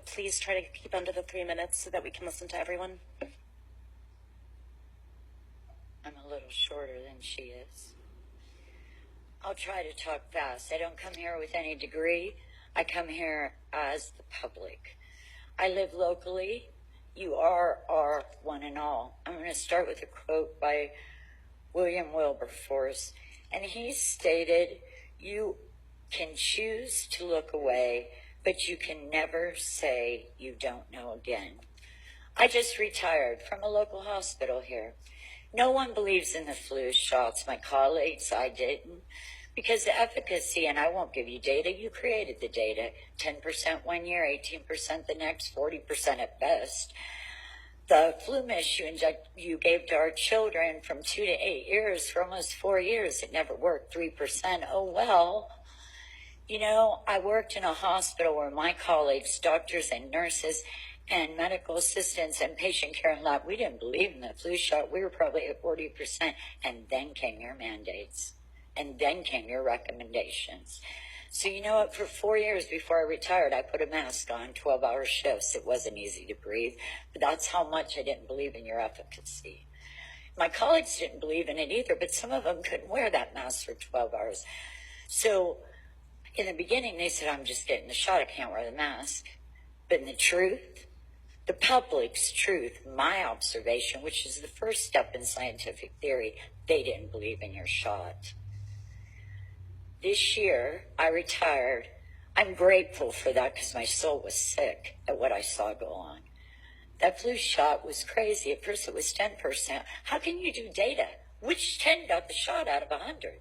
Please try to keep under the 3 minutes so that we can listen to everyone. I'm a little shorter than she is. I'll try to talk fast. I don't come here with any degree. I come here as the public. I live locally. You are our one and all. I'm going to start with a quote by William Wilberforce. And he stated, "You can choose to look away, but you can never say you don't know again." I just retired from a local hospital here. No one believes in the flu shots. My colleagues, I didn't. Because the efficacy, and I won't give you data, you created the data. 10% one year, 18% the next, 40% at best. The flu mist you gave to our children from 2 to 8 years for almost 4 years, it never worked. 3%. Oh, well. You know, I worked in a hospital where my colleagues, doctors and nurses and medical assistants and patient care and lab, we didn't believe in the flu shot. We were probably at 40%. And then came your mandates. And then came your recommendations. So you know what? For 4 years before I retired, I put a mask on, 12-hour shifts. It wasn't easy to breathe. But that's how much I didn't believe in your efficacy. My colleagues didn't believe in it either, but some of them couldn't wear that mask for 12 hours. So in the beginning, they said, "I'm just getting the shot. I can't wear the mask." But in the truth, the public's truth, my observation, which is the first step in scientific theory, they didn't believe in your shot. This year, I retired. I'm grateful for that because my soul was sick at what I saw go on. That flu shot was crazy. At first, it was 10%. How can you do data? Which 10 got the shot out of 100?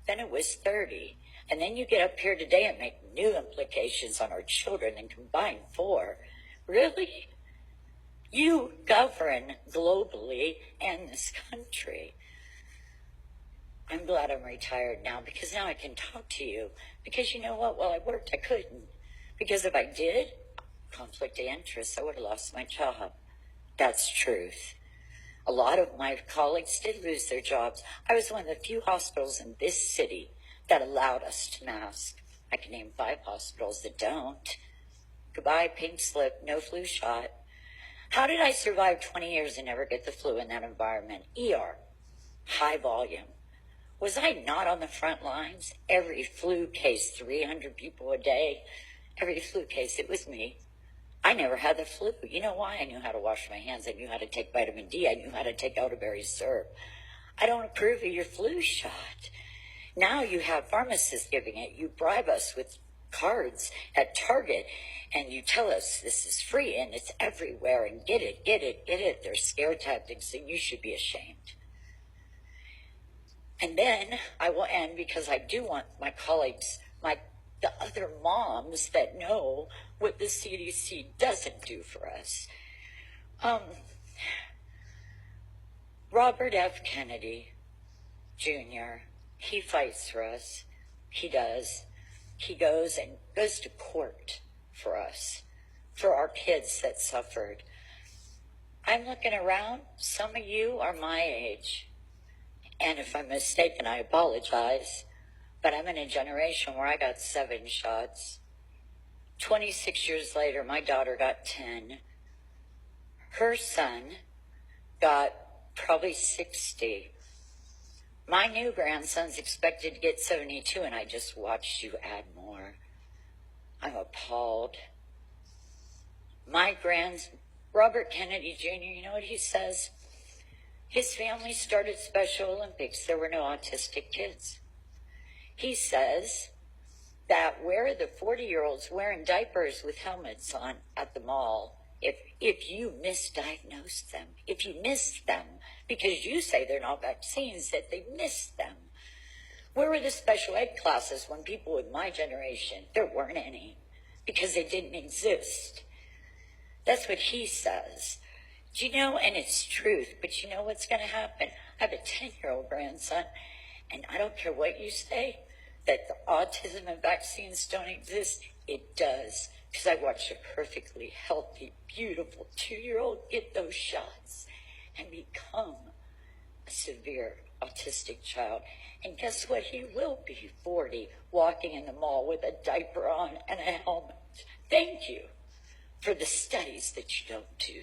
Then it was 30. And then you get up here today and make new implications on our children and combine 4. Really? You govern globally and this country. I'm glad I'm retired now because now I can talk to you. Because you know what? While I worked, I couldn't. Because if I did, conflict of interest, I would have lost my job. That's truth. A lot of my colleagues did lose their jobs. I was one of the few hospitals in this city that allowed us to mask. I can name 5 hospitals that don't. Goodbye, pink slip, no flu shot. How did I survive 20 years and never get the flu in that environment? ER, high volume. Was I not on the front lines? Every flu case, 300 people a day. Every flu case, it was me. I never had the flu. You know why? I knew how to wash my hands. I knew how to take vitamin D. I knew how to take elderberry syrup. I don't approve of your flu shot. Now you have pharmacists giving it. You bribe us with cards at Target, and you tell us this is free, and it's everywhere, and get it, get it, get it. They're scare tactics, and you should be ashamed. And then I will end because I do want my colleagues, the other moms that know what the CDC doesn't do for us. Robert F. Kennedy Jr., he fights for us. He does. He goes to court for us, for our kids that suffered. I'm looking around. Some of you are my age. And if I'm mistaken, I apologize. But I'm in a generation where I got 7 shots. 26 years later, my daughter got 10. Her son got probably 60. My new grandson's expected to get 72, and I just watched you add more. I'm appalled. Robert Kennedy Jr., you know what he says? His family started Special Olympics. There were no autistic kids. He says that where the 40-year-olds wearing diapers with helmets on at the mall, if you misdiagnose them, if you missed them, because you say they're not vaccines, that they missed them. Where were the special ed classes when people with my generation, there weren't any, because they didn't exist. That's what he says. Do you know, and it's truth, but you know what's going to happen? I have a 10-year-old grandson, and I don't care what you say, that the autism and vaccines don't exist. It does, because I watched a perfectly healthy, beautiful 2-year-old get those shots and become a severe autistic child. And guess what? He will be 40, walking in the mall with a diaper on and a helmet. Thank you for the studies that you don't do.